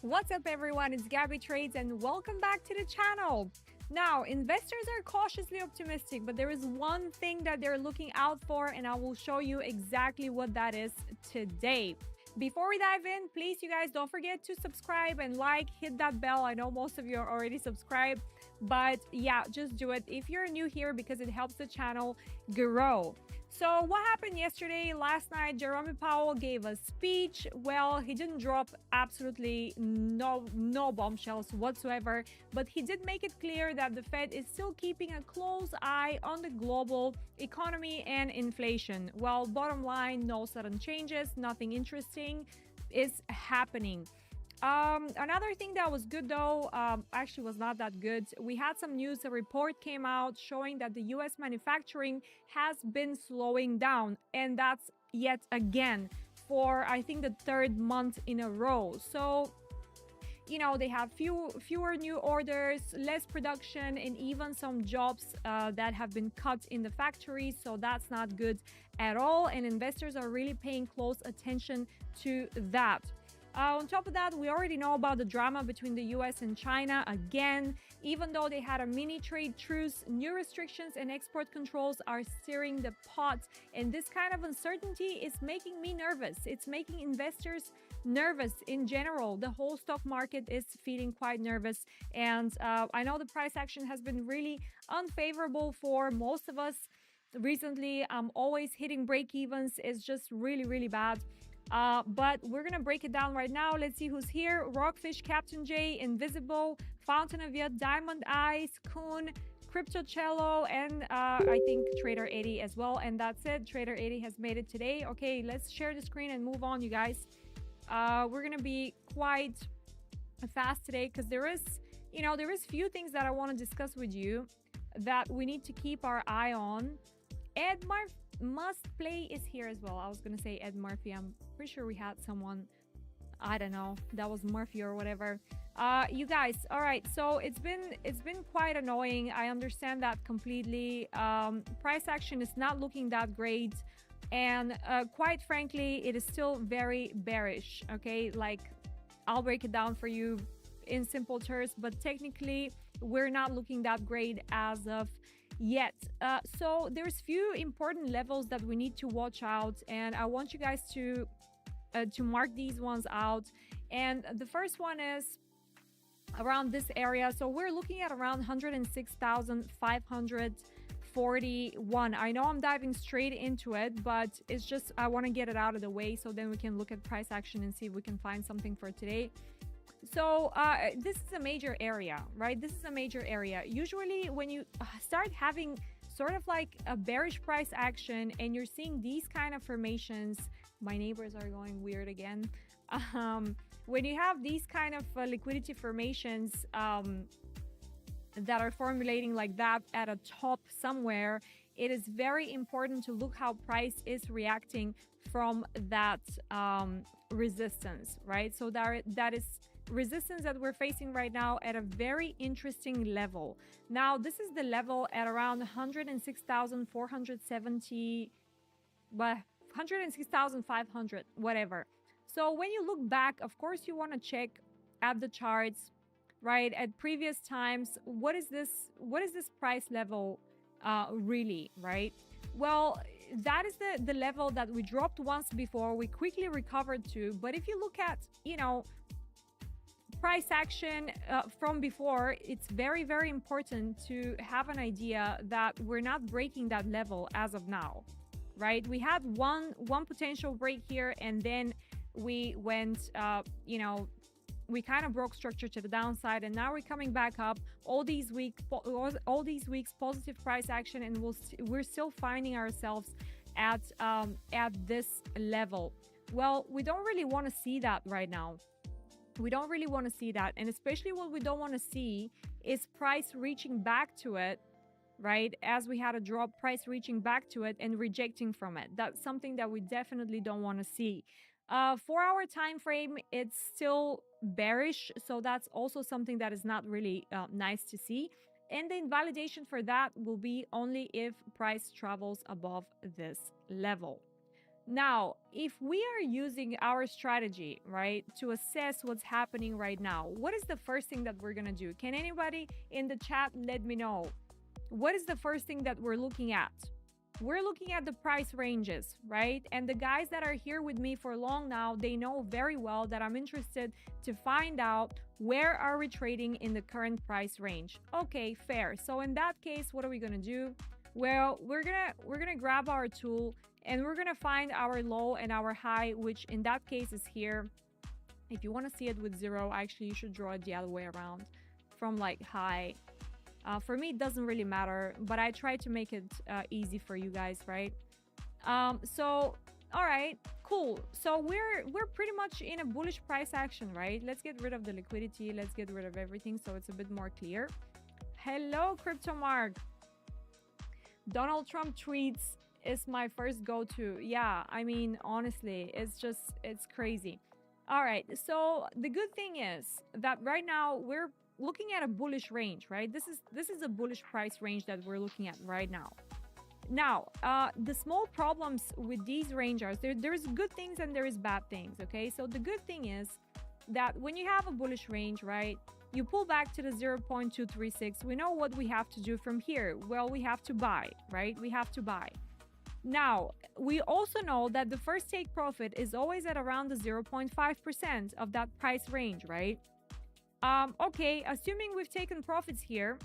What's up everyone, it's Gabby Trades and welcome back to the channel. Now, investors are cautiously optimistic, but there is one thing that they're looking out for and I will show you exactly what that is today. Before we dive in, please you guys don't forget to subscribe and like, hit that bell. I know most of you are already subscribed, but yeah, just do it if you're new here because it helps the channel grow. So what happened yesterday? Last night, Jerome Powell gave a speech. Well, he didn't drop absolutely no bombshells whatsoever, but he did make it clear that the Fed is still keeping a close eye on the global economy and inflation. Well, bottom line, no sudden changes, nothing interesting is happening. Another thing that was good though, actually was not that good. We had some news, a report came out showing that the US manufacturing has been slowing down, and that's yet again for I think the third month in a row. So, you know, they have fewer new orders, less production, and even some jobs that have been cut in the factories. So that's not good at all. And investors are really paying close attention to that. On top of that, we already know about the drama between the US and China again. Even though they had a mini trade truce, new restrictions and export controls are stirring the pot. And this kind of uncertainty is making me nervous. It's making investors nervous in general. The whole stock market is feeling quite nervous. And I know the price action has been really unfavorable for most of us recently. I'm always hitting break evens. It's just really bad. But we're gonna break it down right now. Let's see who's here. Rockfish, Captain J, Invisible, Fountain of Youth, Diamond Eyes, Kun, Cryptocello, and I think Trader 80 as well. And that's it. Trader 80 has made it today. Okay, let's share the screen and move on, you guys. We're gonna be quite fast today because there is few things that I want to discuss with you that we need to keep our eye on. Ed Must Play is here as well. I was gonna say Ed Murphy. I'm pretty sure we had someone, I don't know, that was Murphy or whatever. You guys, all right, so it's been quite annoying. I understand that completely. Price action is not looking that great, and quite frankly it is still very bearish. Okay, like I'll break it down for you in simple terms, but technically we're not looking that great as of yet. So there's few important levels that we need to watch out, and I want you guys to mark these ones out. And the first one is around this area. So we're looking at around 106,541. I know I'm diving straight into it, but it's just I want to get it out of the way so then we can look at price action and see if we can find something for today. So this is a major area, right? This is a major area. Usually when you start having sort of like a bearish price action and you're seeing these kind of formations, my neighbors are going weird again. When you have these kind of liquidity formations that are formulating like that at a top somewhere, it is very important to look how price is reacting from that resistance, right? So that is resistance that we're facing right now at a very interesting level. Now, this is the level at around 106,470, but 106,500, whatever. So when you look back, of course, you want to check at the charts, right? At previous times, what is this price level really, right? Well, that is the level that we dropped once before, we quickly recovered to. But if you look at, you know, price action from before, it's very important to have an idea that we're not breaking that level as of now, right? We had one potential break here, and then we went you know, we kind of broke structure to the downside, and now we're coming back up all these weeks positive price action, and we're still finding ourselves at this level. Well, we don't really want to see that right now. We don't really want to see that. And especially what we don't want to see is price reaching back to it, right? As we had a drop, price reaching back to it and rejecting from it. That's something that we definitely don't want to see. 4 hour time frame, it's still bearish, so that's also something that is not really nice to see. And the invalidation for that will be only if price travels above this level. Now, if we are using our strategy, right, to assess what's happening right now, what is the first thing that we're going to do? Can anybody in the chat let me know? What is the first thing that we're looking at? We're looking at the price ranges, right? And the guys that are here with me for long now, they know very well that I'm interested to find out where are we trading in the current price range. Okay, fair. So in that case, what are we going to do? Well, we're going to grab our tool and we're going to find our low and our high, which in that case is here. If you want to see it with 0, actually you should draw it the other way around from like high. For me, it doesn't really matter, but I try to make it easy for you guys, right? So, all right, cool. So we're pretty much in a bullish price action, right? Let's get rid of the liquidity. Let's get rid of everything so it's a bit more clear. Hello, Crypto Mark. Donald Trump tweets is my first go-to. Yeah, I mean, honestly, it's crazy. All right, so the good thing is that right now we're looking at a bullish range, right? This is a bullish price range that we're looking at right now. Now, the small problems with these ranges, there's good things and there is bad things, okay? So the good thing is that when you have a bullish range, right, you pull back to the 0.236, we know what we have to do from here. Well, we have to buy, right? We have to buy. Now, we also know that the first take profit is always at around the 0.5% of that price range, right? Okay, assuming we've taken profits here,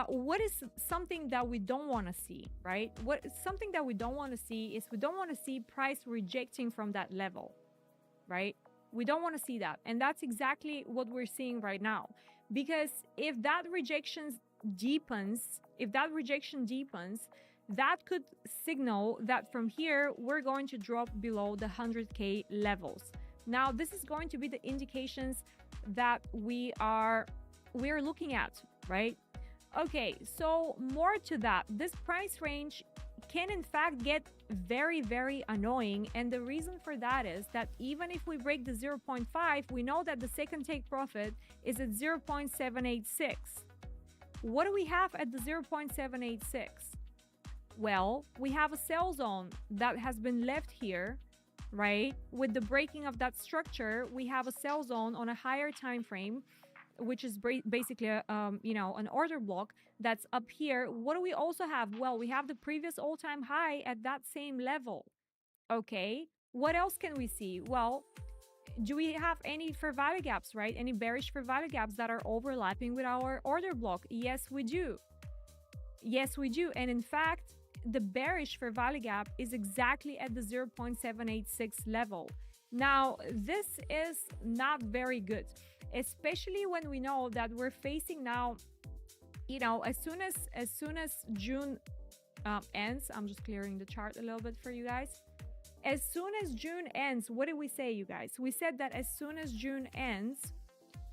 what is something that we don't want to see, right? Something that we don't want to see is we don't want to see price rejecting from that level, right? We don't want to see that. And that's exactly what we're seeing right now. Because if that rejection deepens, that could signal that from here, we're going to drop below the 100K levels. Now, this is going to be the indications that we're looking at, right? Okay, so more to that, this price range can in fact get very, very annoying. And the reason for that is that even if we break the 0.5, we know that the second take profit is at 0.786. What do we have at the 0.786? Well, we have a sell zone that has been left here, right? With the breaking of that structure, we have a sell zone on a higher time frame, which is basically an order block that's up here. What do we also have? Well, we have the previous all-time high at that same level. Okay, what else can we see? Well, do we have any fair value gaps, right? Any bearish fair value gaps that are overlapping with our order block? Yes, we do. Yes, we do. And in fact, the bearish fair value gap is exactly at the 0.786 level. Now, this is not very good, especially when we know that we're facing now, as soon as June ends, I'm just clearing the chart a little bit for you guys. As soon as June ends, what did we say, you guys? We said that as soon as June ends,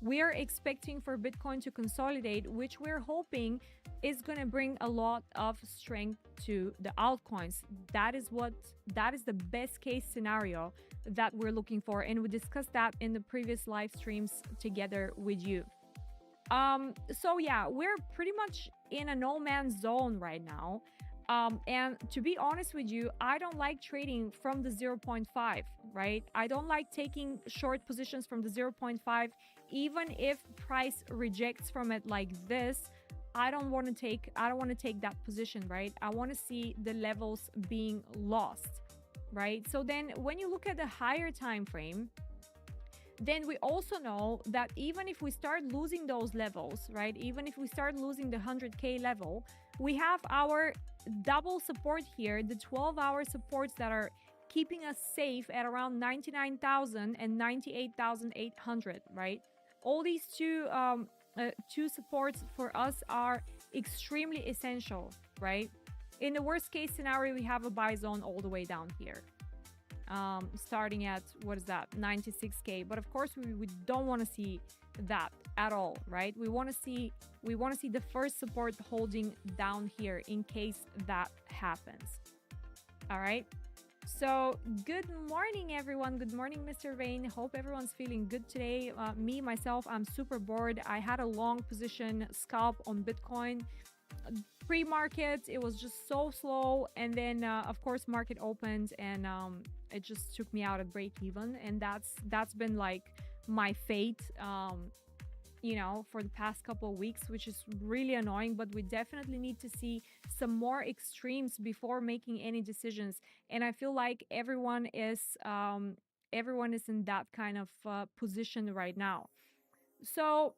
we are expecting for Bitcoin to consolidate, which we're hoping is going to bring a lot of strength to the altcoins. That is the best case scenario that we're looking for. And we discussed that in the previous live streams together with you. So yeah, we're pretty much in a no man's zone right now. And to be honest with you, I don't like trading from the 0.5, right? I don't like taking short positions from the 0.5, even if price rejects from it like this. I don't want to take that position, right? I want to see the levels being lost, right? So then when you look at the higher time frame, then we also know that even if we start losing those levels, right? Even if we start losing the 100K level, we have our double support here, the 12-hour supports that are keeping us safe at around 99,000 and 98,800, right? All these two supports for us are extremely essential, right? In the worst case scenario, we have a buy zone all the way down here, starting at, what is that, 96K. But of course, we don't want to see that at all, right? We want to see the first support holding down here in case that happens. All right. So, good morning, everyone. Good morning, Mr. Rain. Hope everyone's feeling good today. Me, myself, I'm super bored. I had a long position scalp on Bitcoin. Pre-market, it was just so slow. And then, of course, market opened and it just took me out at break even. And that's been like my fate. For the past couple of weeks, which is really annoying, but we definitely need to see some more extremes before making any decisions. And I feel like everyone is in that kind of position right now. So,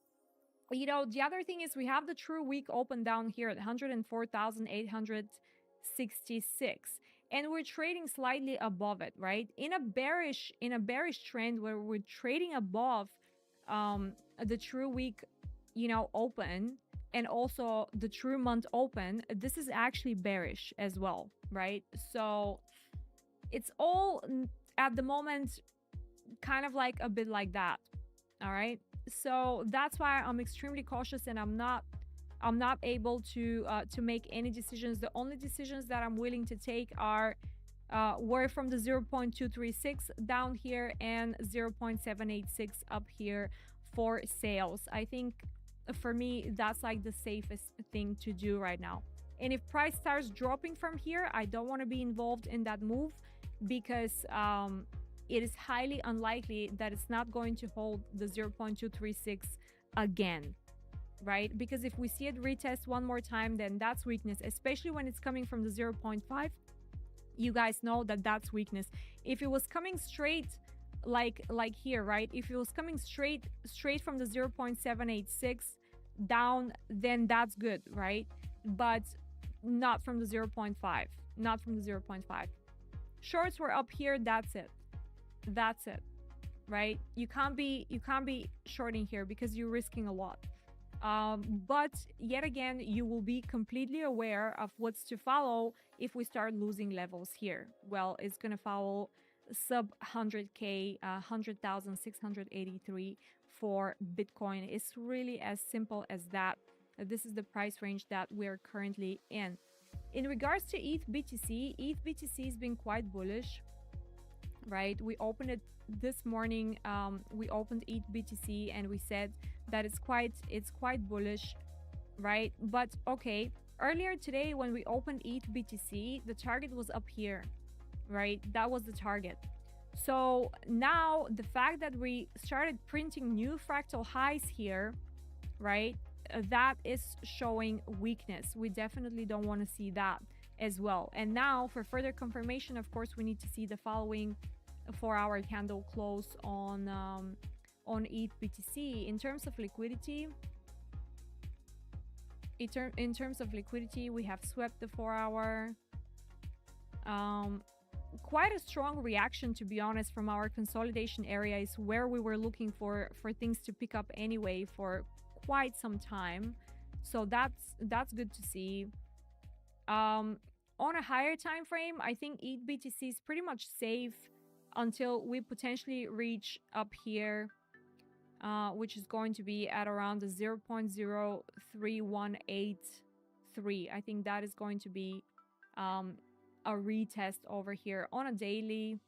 the other thing is we have the true week open down here at 104,866, and we're trading slightly above it, right? In a bearish trend where we're trading above the true week, open, and also the true month open, this is actually bearish as well, right? So it's all at the moment kind of like a bit like that. All right. So that's why I'm extremely cautious, and I'm not able to make any decisions. The only decisions that I'm willing to take are were from the 0.236 down here and 0.786 up here for sales. I think for me, that's like the safest thing to do right now. And if price starts dropping from here, I don't want to be involved in that move because it is highly unlikely that it's not going to hold the 0.236 again, right? Because if we see it retest one more time, then that's weakness, especially when it's coming from the 0.5. You guys know that that's weakness. If it was coming straight like here, right? If it was coming straight from the 0.786 down, then that's good, right? But not from the 0.5. Not from the 0.5. Shorts were up here, that's it. That's it, right? You can't be shorting here because you're risking a lot. But yet again, you will be completely aware of what's to follow if we start losing levels here. Well, it's gonna follow sub 100k, 100,683 for Bitcoin. It's really as simple as that. This is the price range that we're currently in. In regards to ETH BTC has been quite bullish, right? We opened it this morning. We opened ETH BTC and we said that it's quite bullish, right? But okay, earlier today when we opened ETH BTC, the target was up here, right? That was the target. So now the fact that we started printing new fractal highs here, right? That is showing weakness. We definitely don't want to see that as well. And now for further confirmation, of course, we need to see the following 4-hour candle close on ETH BTC. In terms of liquidity, we have swept the 4-hour. Quite a strong reaction, to be honest, from our consolidation area is where we were looking for things to pick up anyway for quite some time. So that's good to see. On a higher time frame, I think ETH BTC is pretty much safe until we potentially reach up here, which is going to be at around the 0.03183. I think that is going to be a retest over here on a daily.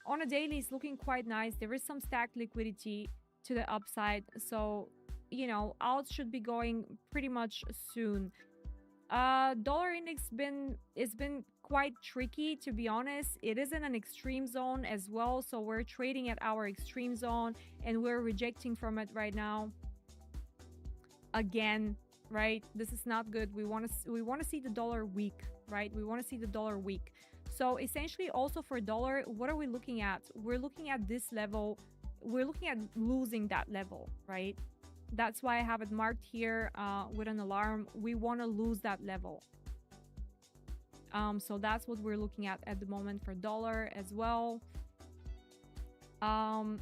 On a daily, it's looking quite nice. There is some stacked liquidity to the upside, so alts should be going pretty much soon. Dollar index it's been quite tricky, to be honest. It is in an extreme zone as well, so we're trading at our extreme zone and we're rejecting from it right now again, right? This is not good. We want to see the dollar weak, right? We want to see the dollar weak. So essentially also for dollar, what are we looking at? We're looking at this level. We're looking at losing that level, right? That's why I have it marked here with an alarm. We want to lose that level. So that's what we're looking at the moment for dollar as well. Yeah,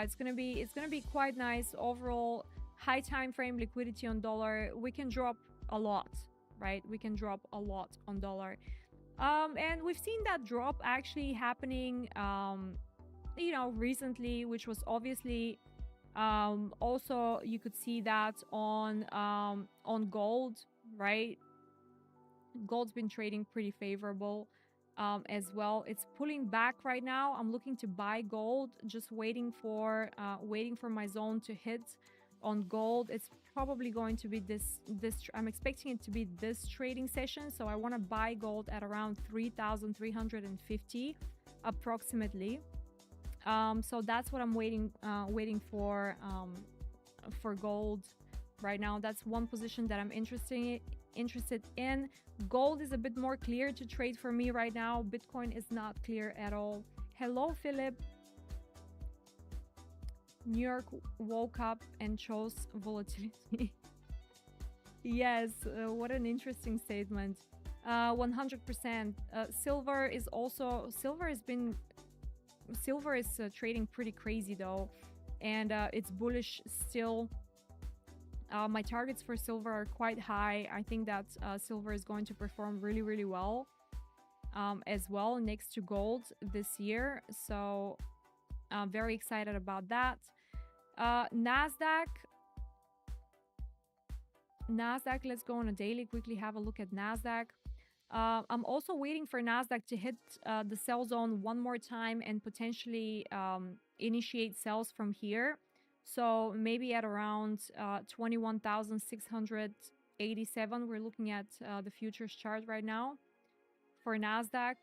it's gonna be quite nice overall. High time frame liquidity on dollar. We can drop a lot, right? We can drop a lot on dollar. And we've seen that drop actually happening recently, which was obviously also you could see that on gold, right? Gold's been trading pretty favorable. as well. It's pulling back right now. I'm looking to buy gold, just waiting for my zone to hit on gold. It's probably going to be this. I'm expecting it to be this trading session, so I want to buy gold at around 3,350 approximately. So that's what I'm waiting for gold right now. That's one position that I'm interested in. Gold is a bit more clear to trade for me right now. Bitcoin is not clear at all. Hello, Philip. New York woke up and chose volatility. Yes, what an interesting statement. 100%. Silver is trading pretty crazy though, and it's bullish still. My targets for silver are quite high. I think that silver is going to perform really, really well as well next to gold this year. So I'm very excited about that. Nasdaq, let's go on a daily, quickly have a look at Nasdaq. I'm also waiting for Nasdaq to hit the sell zone one more time and potentially initiate sells from here. So maybe at around 21,687, we're looking at the futures chart right now for Nasdaq.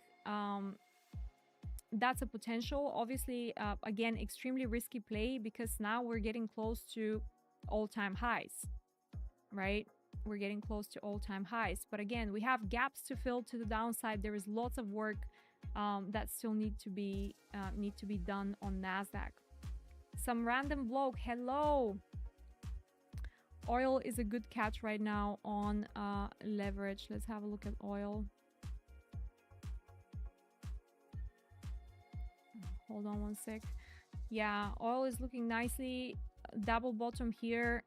That's a potential. Obviously, again, extremely risky play because now we're getting close to all-time highs, right? We're getting close to all-time highs. But again, we have gaps to fill to the downside. There is lots of work that still need to be done on Nasdaq. Some random vlog. Hello. Oil is a good catch right now on leverage. Let's have a look at oil. Hold on one sec. Yeah, oil is looking nicely. Double bottom here.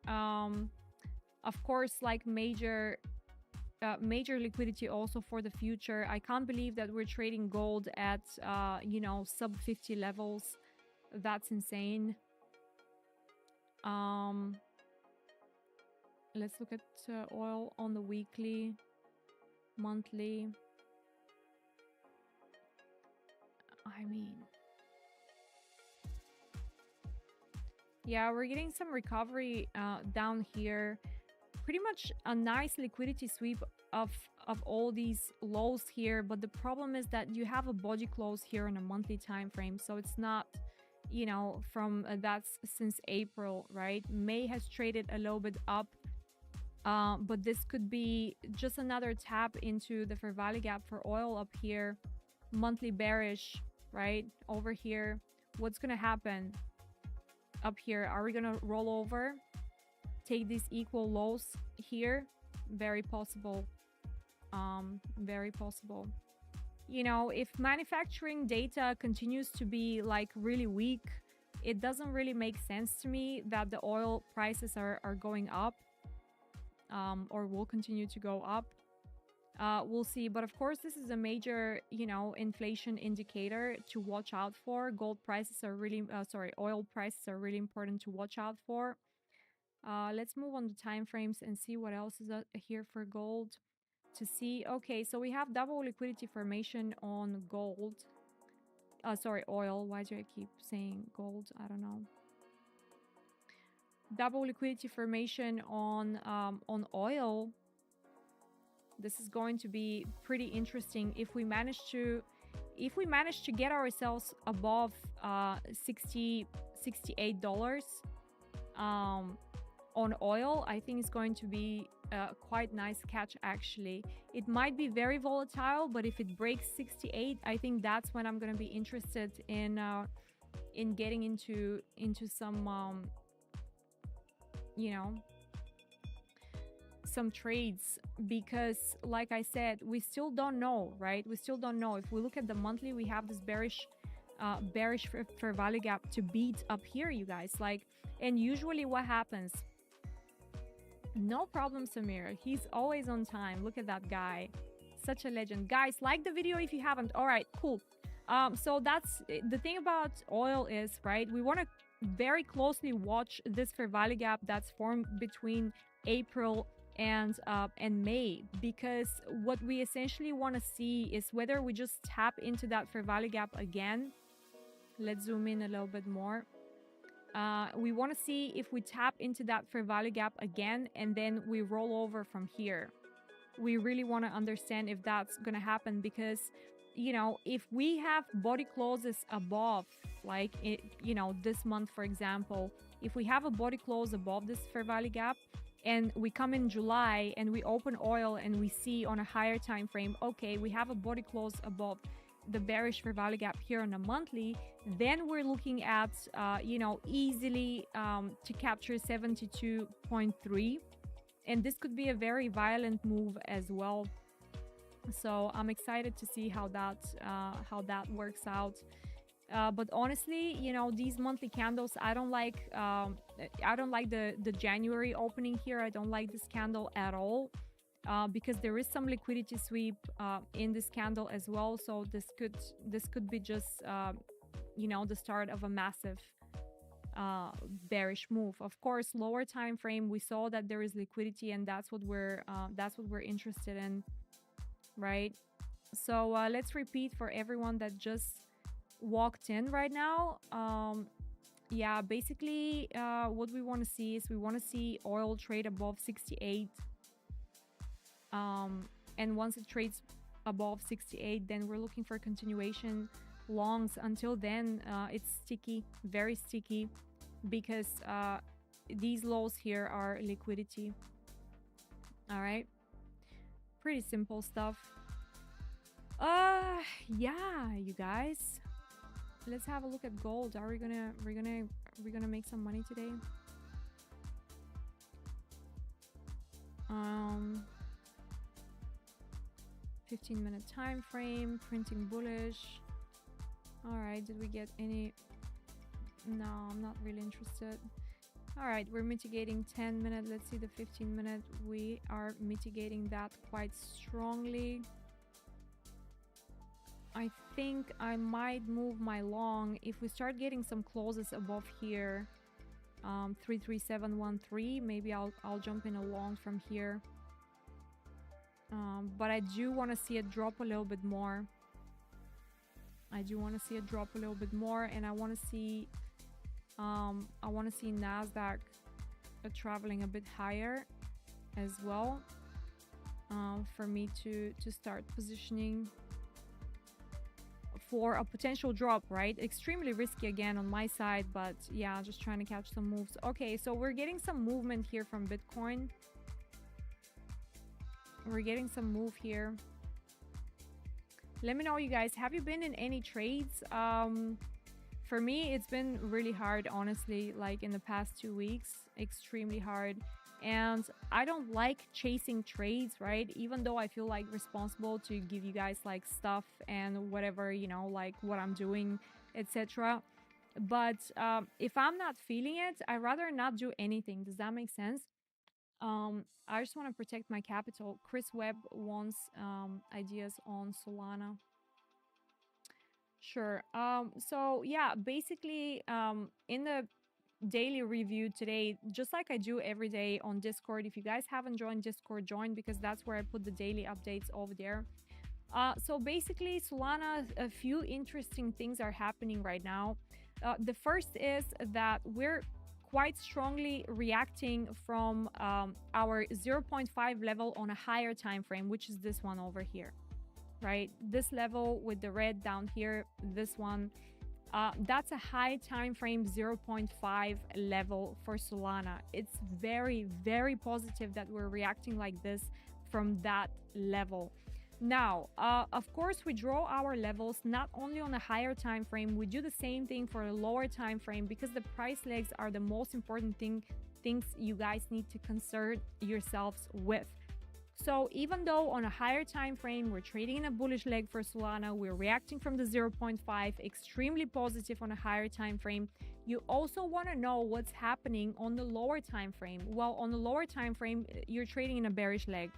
Of course, like major liquidity also for the future. I can't believe that we're trading gold at sub 50 levels. That's insane. Let's look at oil on the weekly, monthly. I mean, yeah, we're getting some recovery down here. Pretty much a nice liquidity sweep of all these lows here, but the problem is that you have a body close here on a monthly time frame, so it's not, from that's since April, right? May has traded a little bit up, but this could be just another tap into the fair value gap for oil up here. Monthly bearish, right? Over here, what's gonna happen up here? Are we gonna roll over, take these equal lows here? Very possible. Very possible. If manufacturing data continues to be like really weak, it doesn't really make sense to me that the oil prices are going up, or will continue to go up. We'll see. But of course, this is a major, inflation indicator to watch out for. Oil prices are really important to watch out for. Let's move on to time frames and see what else is here for gold to see. Okay, so we have double liquidity formation on gold. Oil. Why do I keep saying gold? I don't know. Double liquidity formation on oil. This is going to be pretty interesting if we manage to get ourselves above $68 on oil. I think it's going to be a quite nice catch actually. It might be very volatile, but if it breaks 68, I think that's when I'm going to be interested in getting into some some trades, because like I said, we still don't know, right? We still don't know. If we look at the monthly, we have this bearish fair value gap to beat up here, you guys. And usually what happens? No problem, Samir. He's always on time. Look at that guy. Such a legend. Guys, like the video if you haven't. All right, cool. So that's the thing about oil is, right? We want to very closely watch this fair value gap that's formed between April and May, because what we essentially want to see is whether we just tap into that fair value gap again. Let's zoom in a little bit more. We want to see if we tap into that fair value gap again and then we roll over from here. We really want to understand if that's going to happen, because if we have body closes above, like this month, for example, if we have a body close above this fair value gap and we come in July and we open oil and we see on a higher time frame, okay, we have a body close above the bearish fair value gap here on a monthly, then we're looking at easily to capture 72.3, and this could be a very violent move as well. So I'm excited to see how that works out. But honestly, these monthly candles, I don't like the January opening here. I don't like this candle at all, because there is some liquidity sweep in this candle as well. So this could be just the start of a massive bearish move. Of course, lower time frame, we saw that there is liquidity, and that's what we're interested in, right? So let's repeat for everyone that just walked in right now. Yeah, basically what we want to see is we want to see oil trade above 68, and once it trades above 68, then we're looking for continuation longs. Until then, it's sticky, very sticky, because these lows here are liquidity. All right, pretty simple stuff. Yeah, you guys, let's have a look at gold. Are we gonna make some money today? 15-minute time frame, printing bullish. All right, did we get any? No, I'm not really interested. All right, we're mitigating 10-minute. Let's see the 15-minute. We are mitigating that quite strongly. I think I might move my long if we start getting some closes above here. 33713, maybe I'll jump in a long from here. But I do want to see it drop a little bit more. I do want to see it drop a little bit more, and I want to see Nasdaq traveling a bit higher as well, for me to start positioning for a potential drop, right? Extremely risky again on my side, but yeah, just trying to catch some moves. Okay, so we're getting some movement here from Bitcoin. We're getting some move here. Let me know, you guys, have you been in any trades? For me, it's been really hard, honestly, like in the past 2 weeks, extremely hard. And I don't like chasing trades, right? Even though I feel like responsible to give you guys like stuff and whatever, like what I'm doing, etc. But if I'm not feeling it, I'd rather not do anything. Does that make sense? I just want to protect my capital. Chris Webb wants ideas on Solana. Sure. So yeah, basically in the daily review today, just like I do every day on Discord. If you guys haven't joined Discord, join, because that's where I put the daily updates over there. So basically, Solana, a few interesting things are happening right now. The first is that we're quite strongly reacting from our 0.5 level on a higher time frame, which is this one over here, right? This level with the red down here, this one. That's a high time frame 0.5 level for Solana. It's very, very positive that we're reacting like this from that level. Now, of course, we draw our levels not only on a higher time frame, we do the same thing for a lower time frame, because the price legs are the most important things you guys need to concern yourselves with. So even though on a higher time frame we're trading in a bullish leg for Solana, we're reacting from the 0.5, extremely positive on a higher time frame. You also want to know what's happening on the lower time frame. Well, on the lower time frame, you're trading in a bearish leg.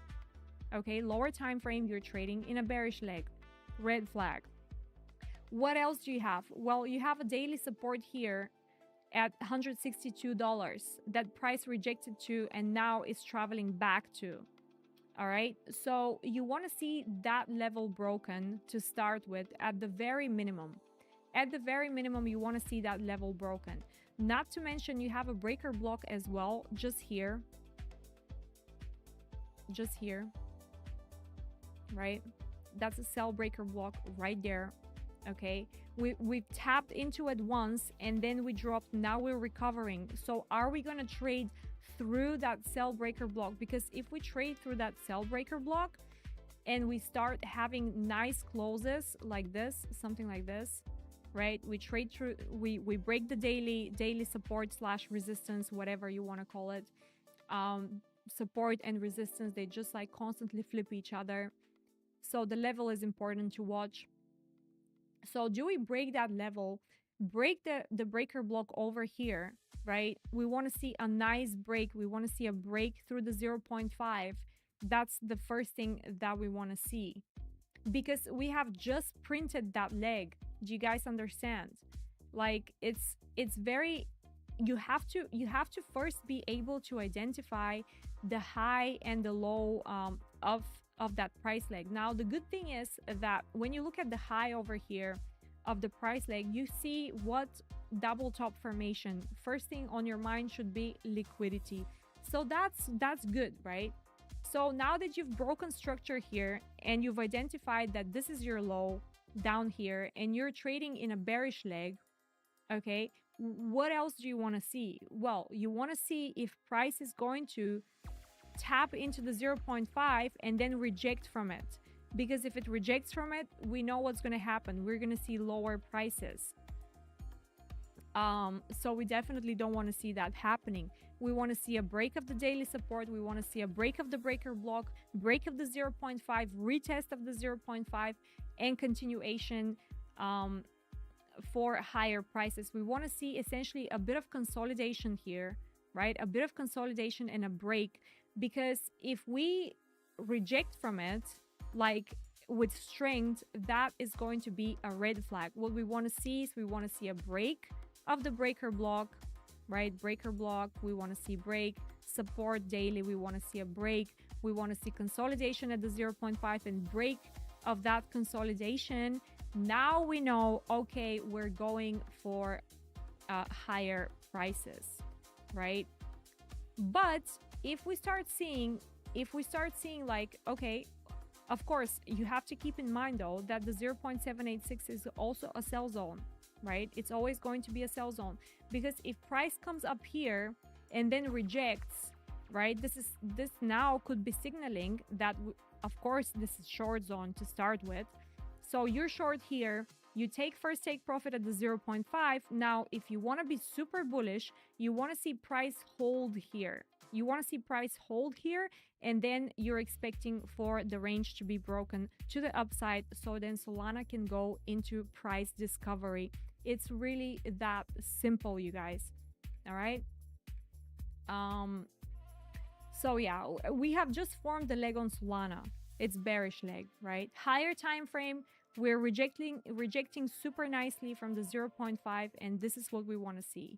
Okay, lower time frame, you're trading in a bearish leg. Red flag. What else do you have? Well, you have a daily support here, at $162. That price rejected to, and now is traveling back to. All right. So you want to see that level broken to start with at the very minimum. At the very minimum, you want to see that level broken. Not to mention, you have a breaker block as well, just here. Just here. Right? That's a sell breaker block right there. Okay. We've tapped into it once and then we dropped. Now we're recovering. So are we going to trade through that sell breaker block? Because if we trade through that sell breaker block and we start having nice closes like this, something like this, right? We trade through, we break the daily support slash resistance, whatever you want to call it. Support and resistance, they just like constantly flip each other. So the level is important to watch. So do we break that level, break the breaker block over here, right? We want to see a nice break. We want to see a break through the 0.5. That's the first thing that we want to see, because we have just printed that leg. Do you guys understand? Like it's very, you have to first be able to identify the high and the low of that price leg. Now the good thing is that when you look at the high over here of the price leg, you see what double top formation. First thing on your mind should be liquidity. So that's good, right? So now that you've broken structure here and you've identified that this is your low down here and you're trading in a bearish leg, okay, what else do you want to see? Well, you want to see if price is going to tap into the 0.5 and then reject from it, because if it rejects from it, we know what's going to happen. We're going to see lower prices. So we definitely don't want to see that happening. We want to see a break of the daily support. We want to see a break of the breaker block, break of the 0.5, retest of the 0.5, and continuation for higher prices. We want to see essentially a bit of consolidation here, right? A bit of consolidation and a break, because if we reject from it, like with strength, that is going to be a red flag. What we want to see is we want to see a break of the breaker block, right? Breaker block, we want to see break, support daily, we want to see a break, we want to see consolidation at the 0.5 and break of that consolidation. Now we know, okay, we're going for higher prices, right? But if we start seeing like, okay, of course, you have to keep in mind though that the 0.786 is also a sell zone, right? It's always going to be a sell zone, because if price comes up here and then rejects, right, this now could be signaling that of course this is short zone to start with. So you're short here, you take profit at the 0.5. Now if you want to be super bullish, you want to see price hold here. You want to see price hold here, and then you're expecting for the range to be broken to the upside, so then Solana can go into price discovery. It's really that simple, you guys. All right. So yeah, we have just formed the leg on Solana. It's bearish leg, right? Higher time frame, we're rejecting super nicely from the 0.5, and this is what we want to see,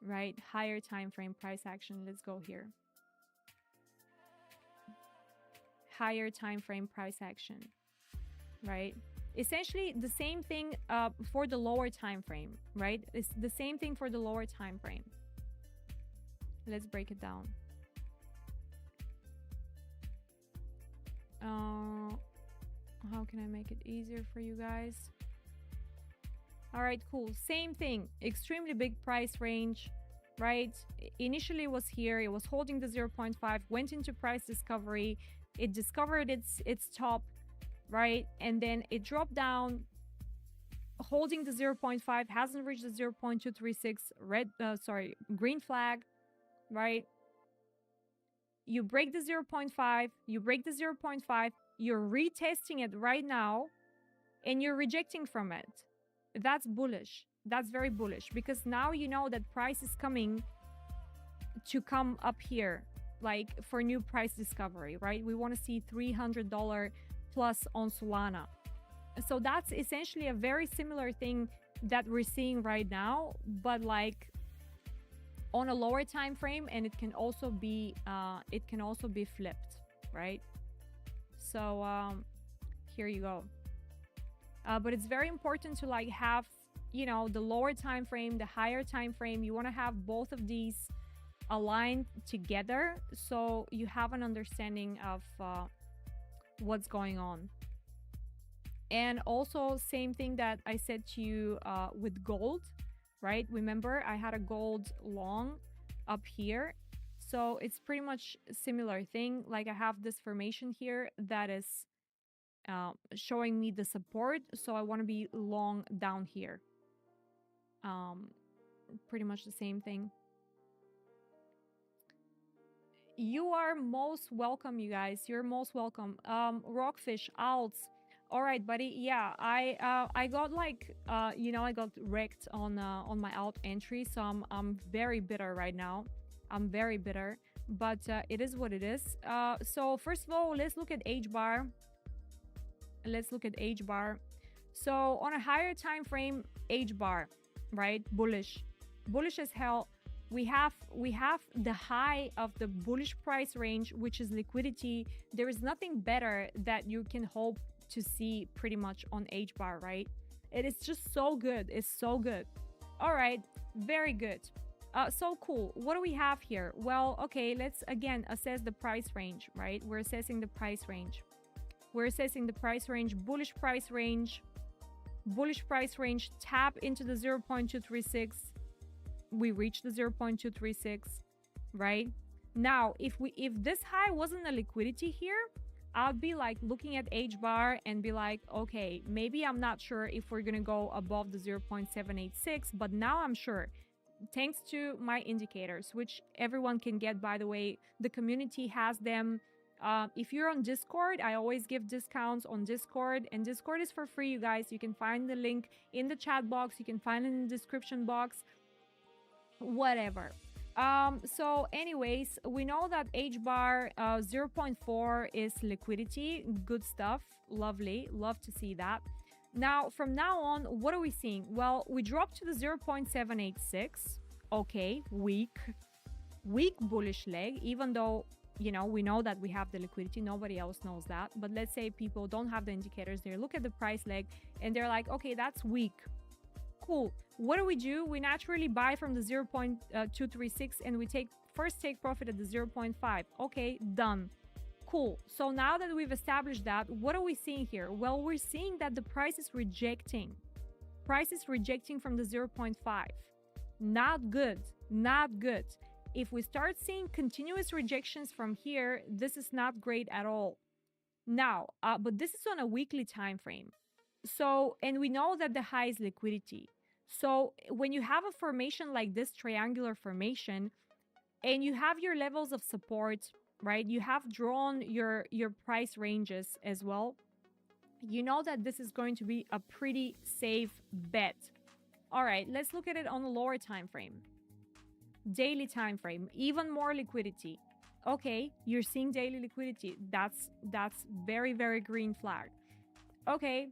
right? Higher time frame price action. Let's go here. Higher time frame price action, right? Essentially the same thing for the lower time frame, right? It's the same thing for the lower time frame. Let's break it down. How can I make it easier for you guys? All right, cool. Same thing, extremely big price range, right? Initially was here, it was holding the 0.5, went into price discovery, it discovered its top, right? And then it dropped down, holding the 0.5, hasn't reached the 0.236 green flag, right? You break the 0.5, you break the 0.5, you're retesting it right now, and you're rejecting from it. That's bullish. That's very bullish, because now you know that price is coming to come up here, like for new price discovery, right? We want to see $300 plus on Solana. So that's essentially a very similar thing that we're seeing right now, but like on a lower time frame, and it can also be flipped, right? So here you go. But it's very important to like have, you know, the lower time frame, the higher time frame. You want to have both of these aligned together so you have an understanding of what's going on. And also same thing that I said to you with gold, right? Remember I had a gold long up here, so it's pretty much a similar thing. Like I have this formation here that is showing me the support, so I want to be long down here. Pretty much the same thing. You are most welcome, you guys. You're most welcome. Rockfish, alts. All right, buddy. Yeah, I got like you know, I got wrecked on my alt entry, so I'm very bitter right now. I'm very bitter, but it is what it is. So first of all, let's look at H bar. Let's look at H bar. So on a higher time frame, H bar, right? Bullish as hell. We have the high of the bullish price range, which is liquidity. There is nothing better that you can hope to see pretty much on H bar, right? It is just so good. It's so good. All right, very good. So cool. What do we have here? Well, okay, let's again assess the price range, right? We're assessing the price range. We're assessing the price range, bullish price range, tap into the 0.236. We reached the 0.236, right? Now, if this high wasn't a liquidity here, I'd be like looking at H bar and be like, okay, maybe I'm not sure if we're gonna go above the 0.786, but now I'm sure. Thanks to my indicators, which everyone can get, by the way. The community has them. If you're on Discord, I always give discounts on Discord, and Discord is for free, you guys. You can find the link in the chat box. You can find it in the description box, whatever. So anyways, we know that H bar 0.4 is liquidity. Good stuff. Lovely. Love to see that. Now, from now on, what are we seeing? Well, we dropped to the 0.786. Okay, weak bullish leg, even though, you know, we know that we have the liquidity. Nobody else knows that. But let's say people don't have the indicators. They look at the price leg and they're like, okay, that's weak. Cool. What do? We naturally buy from the 0.236 and we take profit at the 0.5. Okay, done. Cool. So now that we've established that, what are we seeing here? Well, we're seeing that the price is rejecting. Price is rejecting from the 0.5. Not good. Not good. If we start seeing continuous rejections from here, this is not great at all. Now, but this is on a weekly time frame. So, and we know that the high is liquidity. So when you have a formation like this triangular formation and you have your levels of support, right? You have drawn your price ranges as well. You know that this is going to be a pretty safe bet. All right, let's look at it on a lower time frame. Daily time frame, even more liquidity. Okay, you're seeing daily liquidity. That's very, very green flag. Okay,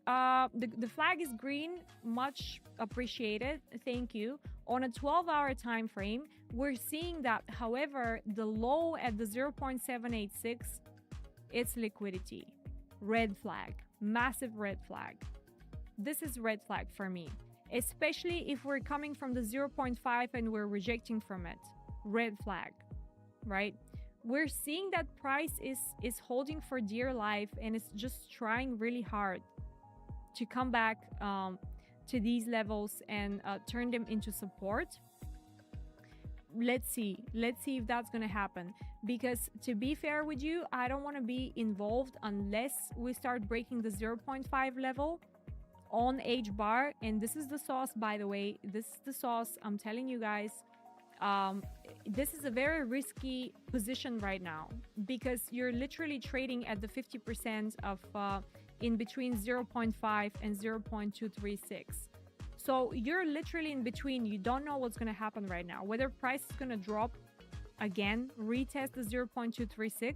the flag is green, much appreciated, thank you. On a 12-hour time frame, we're seeing that, however, the low at the 0.786, it's liquidity. Red flag, massive red flag. This is red flag for me, especially if we're coming from the 0.5 and we're rejecting from it. Red flag, right? We're seeing that price is holding for dear life and it's just trying really hard to come back to these levels and turn them into support. Let's see if that's gonna happen, because to be fair with you, I don't want to be involved unless we start breaking the 0.5 level on H bar. And this is the sauce, by the way. This is the sauce, I'm telling you guys. This is a very risky position right now because you're literally trading at the 50% of in between 0.5 and 0.236. So you're literally in between. You don't know what's going to happen right now, whether price is going to drop again, retest the 0.236.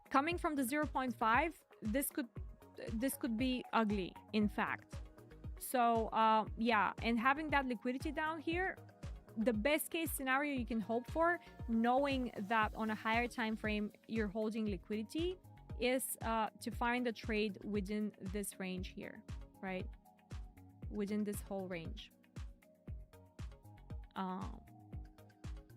Coming from the 0.5, this could be ugly, in fact. So yeah, and having that liquidity down here, the best case scenario you can hope for, knowing that on a higher time frame you're holding liquidity, is to find a trade within this range here, right? Within this whole range.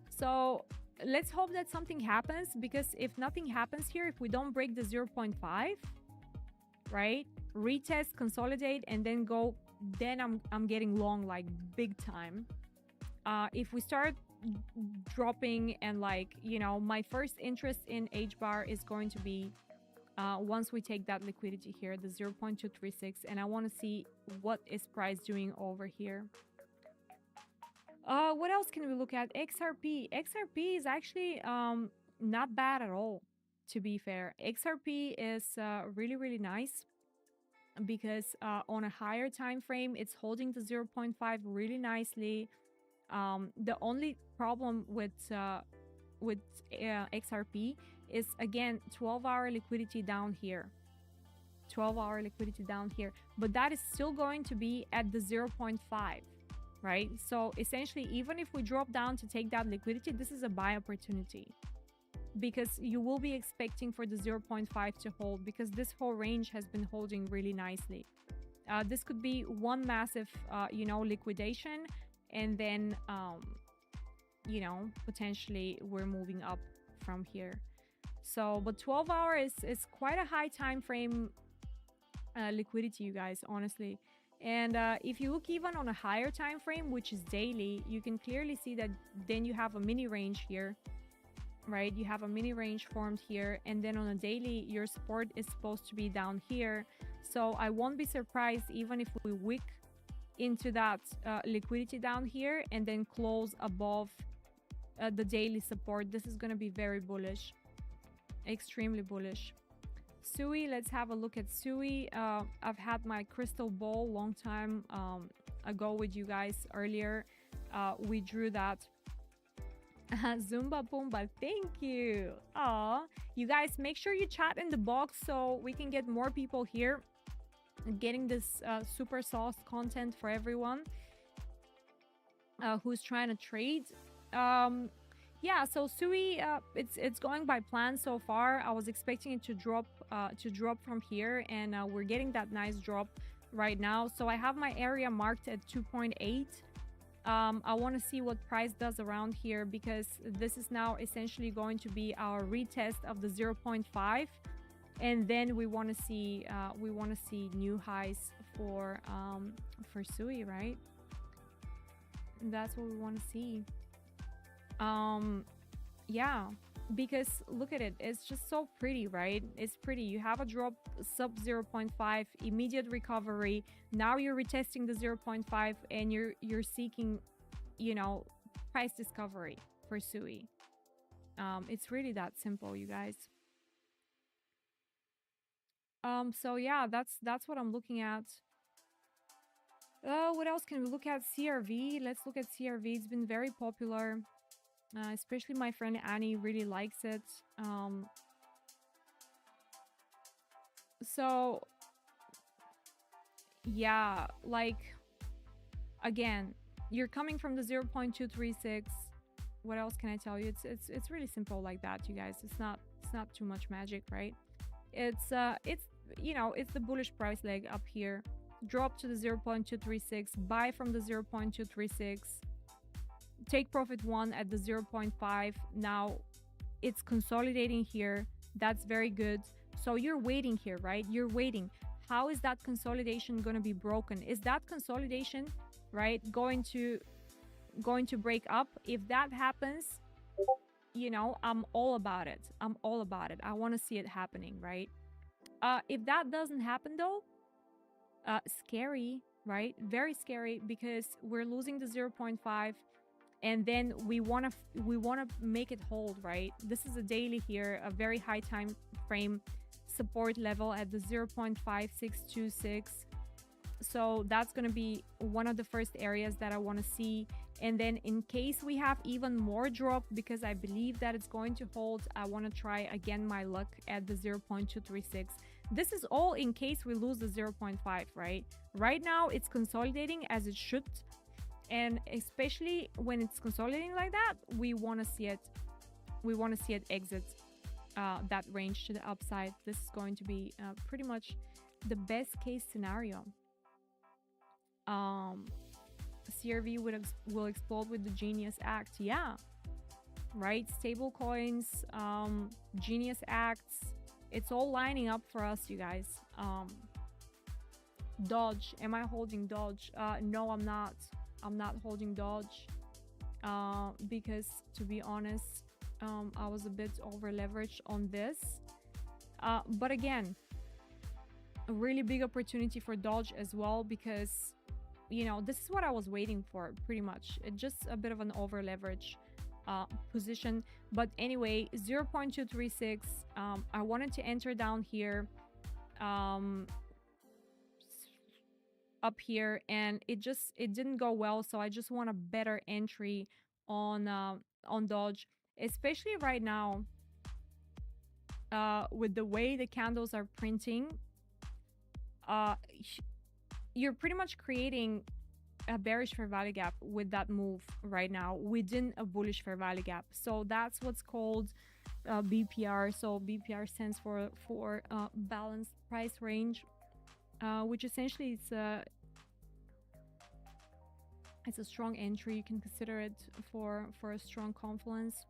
So let's hope that something happens, because if nothing happens here, if we don't break the 0.5, right, retest, consolidate, and then go, then I'm getting long, like big time. If we start dropping, and like, you know, my first interest in H bar is going to be once we take that liquidity here, the 0.236, and I want to see what is price doing over here. What else can we look at? XRP. XRP is actually not bad at all, to be fair. XRP is really, really nice, because on a higher time frame, it's holding the 0.5 really nicely. The only problem with XRP is, again, 12-hour liquidity down here. 12-hour liquidity down here. But that is still going to be at the 0.5, right? So essentially, even if we drop down to take that liquidity, this is a buy opportunity, because you will be expecting for the 0.5 to hold, because this whole range has been holding really nicely. This could be one massive, you know, liquidation, and then, you know, potentially we're moving up from here. So, but 12-hour is quite a high time frame liquidity, you guys, honestly. And if you look even on a higher time frame, which is daily, you can clearly see that then you have a mini range here, right? You have a mini range formed here, and then on a daily, your support is supposed to be down here. So I won't be surprised even if we wick into that liquidity down here and then close above the daily support. This is going to be very bullish, extremely bullish. SUI, let's have a look at SUI. I've had my crystal ball long time ago with you guys earlier. We drew that. Zumba Pumba, thank you. Aw, you guys, make sure you chat in the box so we can get more people here, getting this super sauce content for everyone who's trying to trade. Yeah, so SUI, it's going by plan so far. I was expecting it to drop from here, and we're getting that nice drop right now. So I have my area marked at 2.8. I want to see what price does around here, because this is now essentially going to be our retest of the 0.5, and then we want to see new highs for SUI, right? That's what we want to see. Yeah, because look at it, it's just so pretty, right? It's pretty. You have a drop sub 0.5, immediate recovery. Now you're retesting the 0.5, and you're seeking, you know, price discovery for SUI. It's really that simple, you guys. So yeah, that's what I'm looking at. What else can we look at? CRV. Let's look at CRV. It's been very popular. Especially my friend Annie really likes it. So yeah, like, again, you're coming from the 0.236. What else can I tell you? It's really simple like that, you guys. It's not too much magic, right? It's you know, it's the bullish price leg up here. Drop to the 0.236, buy from the 0.236. Take profit one at the 0.5. Now it's consolidating here. That's very good. So you're waiting here, right? You're waiting. How is that consolidation going to be broken? Is that consolidation, right, going to break up? If that happens, you know, I'm all about it. I'm all about it. I want to see it happening, right? If that doesn't happen though, scary, right? Very scary, because we're losing the 0.5. And then we want to make it hold, right? This is a daily here, a very high time frame support level at the 0.5626. So that's going to be one of the first areas that I want to see. And then in case we have even more drop, because I believe that it's going to hold, I want to try again my luck at the 0.236. This is all in case we lose the 0.5, right? Right now it's consolidating as it should. And especially when it's consolidating like that, we want to see it. We want to see it exit that range to the upside. This is going to be pretty much the best case scenario. CRV will explode with the Genius Act. Yeah, right. Stable coins, Genius Acts. It's all lining up for us, you guys. Dodge. Am I holding Dodge? No, I'm not. I'm not holding Dodge because, to be honest, I was a bit over leveraged on this. But again, a really big opportunity for Dodge as well, because, you know, this is what I was waiting for pretty much. It's just a bit of an over leverage position. But anyway, 0.236. I wanted to enter down here, up here, and it didn't go well. So I just want a better entry on Dodge, especially right now with the way the candles are printing. You're pretty much creating a bearish fair value gap with that move right now within a bullish fair value gap. So that's what's called BPR. So BPR stands for balanced price range, which essentially it's a strong entry. You can consider it for a strong confluence.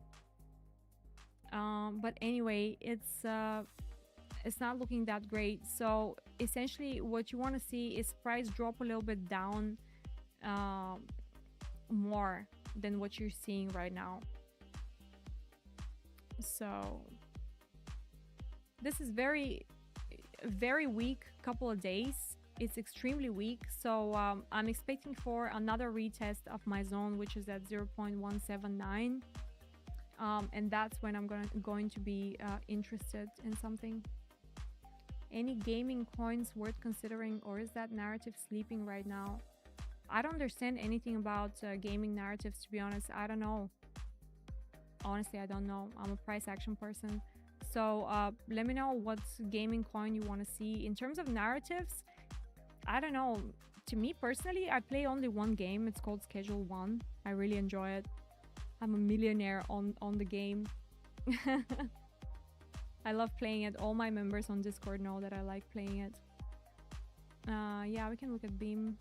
But anyway, it's not looking that great. So essentially what you want to see is price drop a little bit down more than what you're seeing right now. So this is very weak couple of days. It's extremely weak. So I'm expecting for another retest of my zone, which is at 0.179. And that's when I'm going to be interested in something. Any gaming coins worth considering, or is that narrative sleeping right now? I don't understand anything about gaming narratives, to be honest. I don't know. Honestly, I don't know. I'm a price action person. So let me know what gaming coin you want to see. In terms of narratives, I don't know. To me personally, I play only one game. It's called Schedule 1. I really enjoy it. I'm a millionaire on the game. I love playing it. All my members on Discord know that I like playing it. Yeah, we can look at Beam.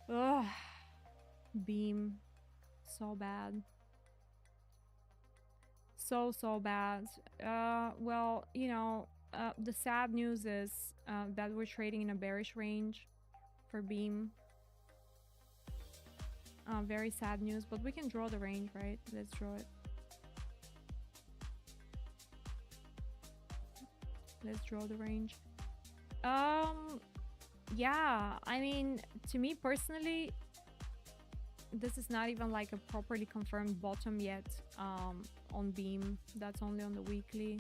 Ugh, Beam. So bad. So bad. Well, you know, the sad news is that we're trading in a bearish range for Beam. Very sad news, but we can draw the range, right? Let's draw it. Let's draw the range. Yeah, I mean, to me personally, this is not even like a properly confirmed bottom yet on Beam. That's only on the weekly.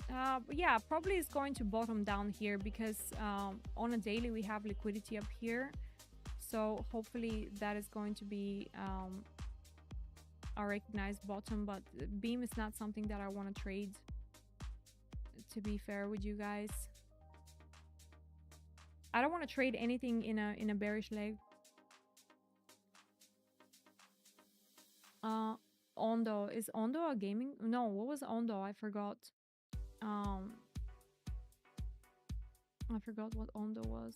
But yeah, probably it's going to bottom down here because on a daily we have liquidity up here. So hopefully that is going to be a recognized bottom, but Beam is not something that I want to trade, to be fair with you guys. I don't want to trade anything in a bearish leg. Ondo, is Ondo a gaming? No, what was Ondo? I forgot. I forgot what Ondo was.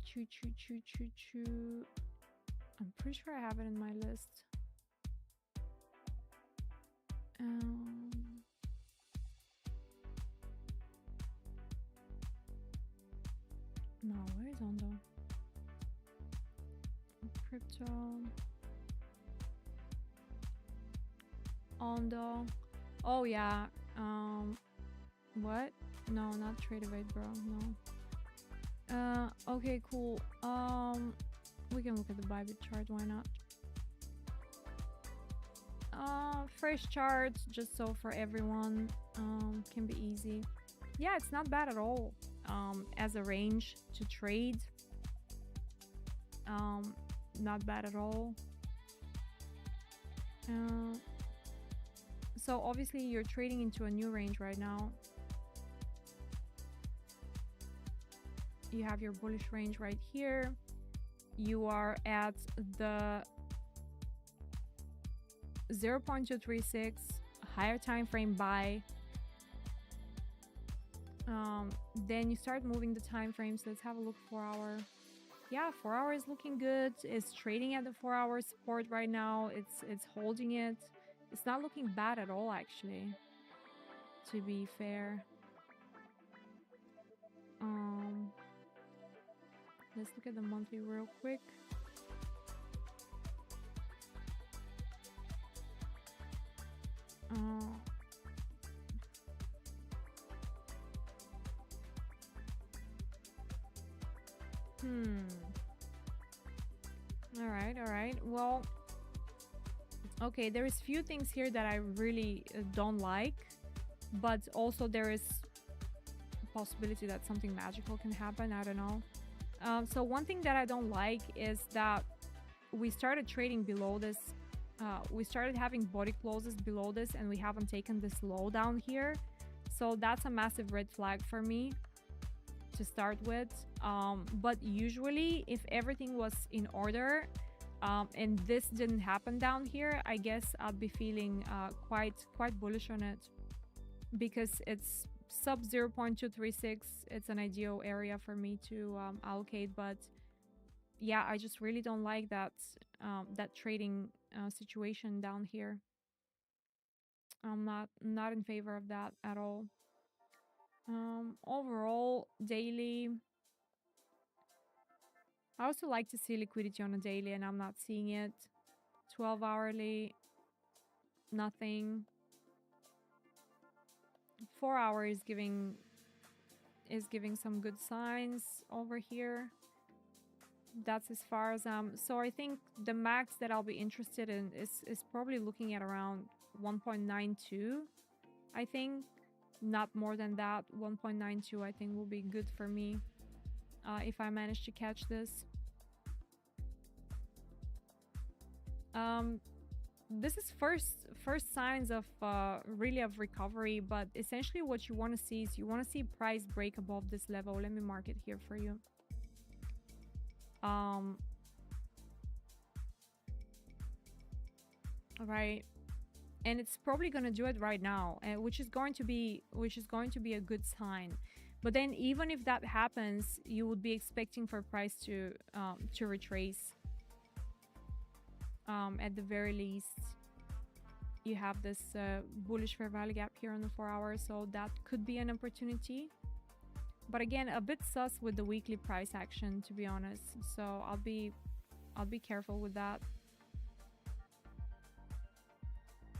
Choo. I'm pretty sure I have it in my list. No, where is Ondo? Crypto. Ondo. Oh yeah. What? No, not Tradeovate, bro. No. Okay, cool. We can look at the Bybit chart. Why not? Fresh chart, just so for everyone. Can be easy. Yeah, it's not bad at all. As a range to trade. Not bad at all. So obviously you're trading into a new range right now. You have your bullish range right here. You are at the 0.236 higher time frame buy. Then you start moving the time frames. Let's have a look. 4 hour. Yeah, 4 hour is looking good. It's trading at the 4 hour support right now. It's holding it. It's not looking bad at all, actually, to be fair. Let's look at the monthly real quick. All right. Well, okay, there is few things here that I really don't like, but also there is a possibility that something magical can happen. I don't know. So one thing that I don't like is that we started trading below this. We started having body closes below this, and we haven't taken this low down here. So that's a massive red flag for me to start with. But usually if everything was in order and this didn't happen down here, I guess I'd be feeling quite bullish on it, because it's sub 0.236. It's an ideal area for me to allocate. But yeah, I just really don't like that that trading situation down here. I'm not in favor of that at all. Overall, daily, I also like to see liquidity on a daily, and I'm not seeing it. 12 hourly, nothing. 4 hour is giving some good signs over here. That's as far as so I think the max that I'll be interested in is probably looking at around 1.92. I think not more than that. 1.92 I think will be good for me if I manage to catch this. This is first signs of really of recovery, but essentially what you want to see is you want to see price break above this level. Let me mark it here for you. All right, and it's probably going to do it right now, which is going to be a good sign. But then even if that happens, you would be expecting for price to retrace. At the very least, you have this bullish fair value gap here on the 4 hours, so that could be an opportunity. But again, a bit sus with the weekly price action, to be honest. So I'll be careful with that.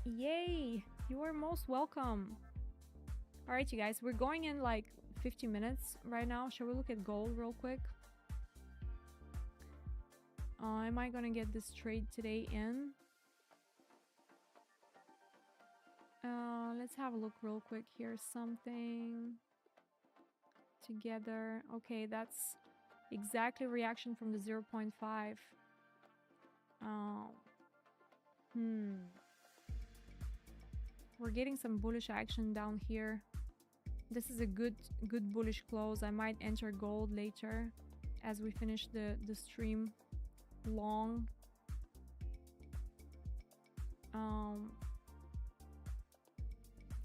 Yay! You are most welcome. All right, you guys, we're going in like 50 minutes right now. Shall we look at gold real quick? Am I gonna get this trade today in? Let's have a look real quick here. Something together. Okay, that's exactly reaction from the 0.5. We're getting some bullish action down here. This is a good bullish close. I might enter gold later as we finish the stream long.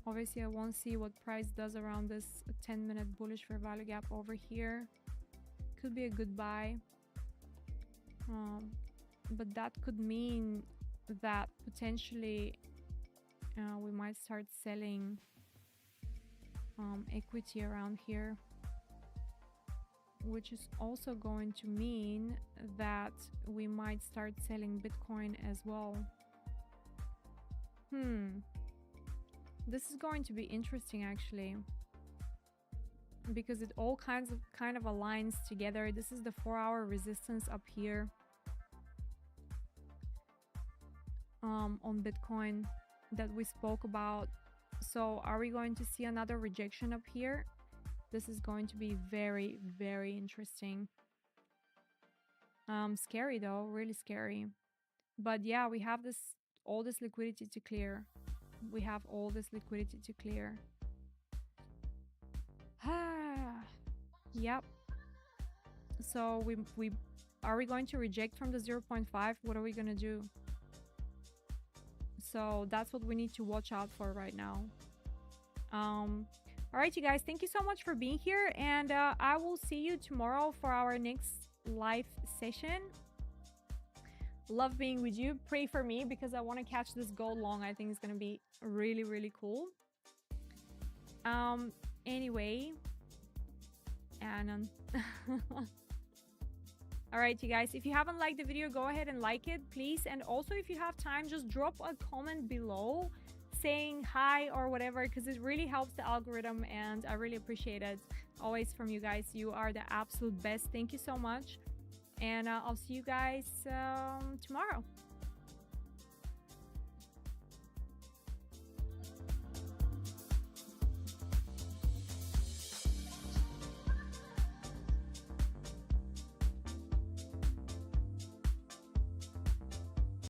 Obviously I want to see what price does around this 10-minute bullish fair value gap over here. Could be a good buy, but that could mean that potentially we might start selling equity around here, which is also going to mean that we might start selling Bitcoin as well. This is going to be interesting, actually, because it all kind of aligns together. This is the 4-hour resistance up here on Bitcoin that we spoke about. So are we going to see another rejection up here? This is going to be very, very interesting. Scary though, really scary. But yeah, we have all this liquidity to clear. We have all this liquidity to clear. Yep. So we are we going to reject from the 0.5? What are we gonna do? So that's what we need to watch out for right now. All right, you guys, thank you so much for being here, and I will see you tomorrow for our next live session. Love being with you. Pray for me because I want to catch this gold long. I think it's gonna be really, really cool. Anyway, and all right, you guys, if you haven't liked the video, go ahead and like it, please. And also, if you have time, just drop a comment below saying hi or whatever, because it really helps the algorithm, and I really appreciate it always from you guys. You are the absolute best. Thank you so much, and I'll see you guys tomorrow.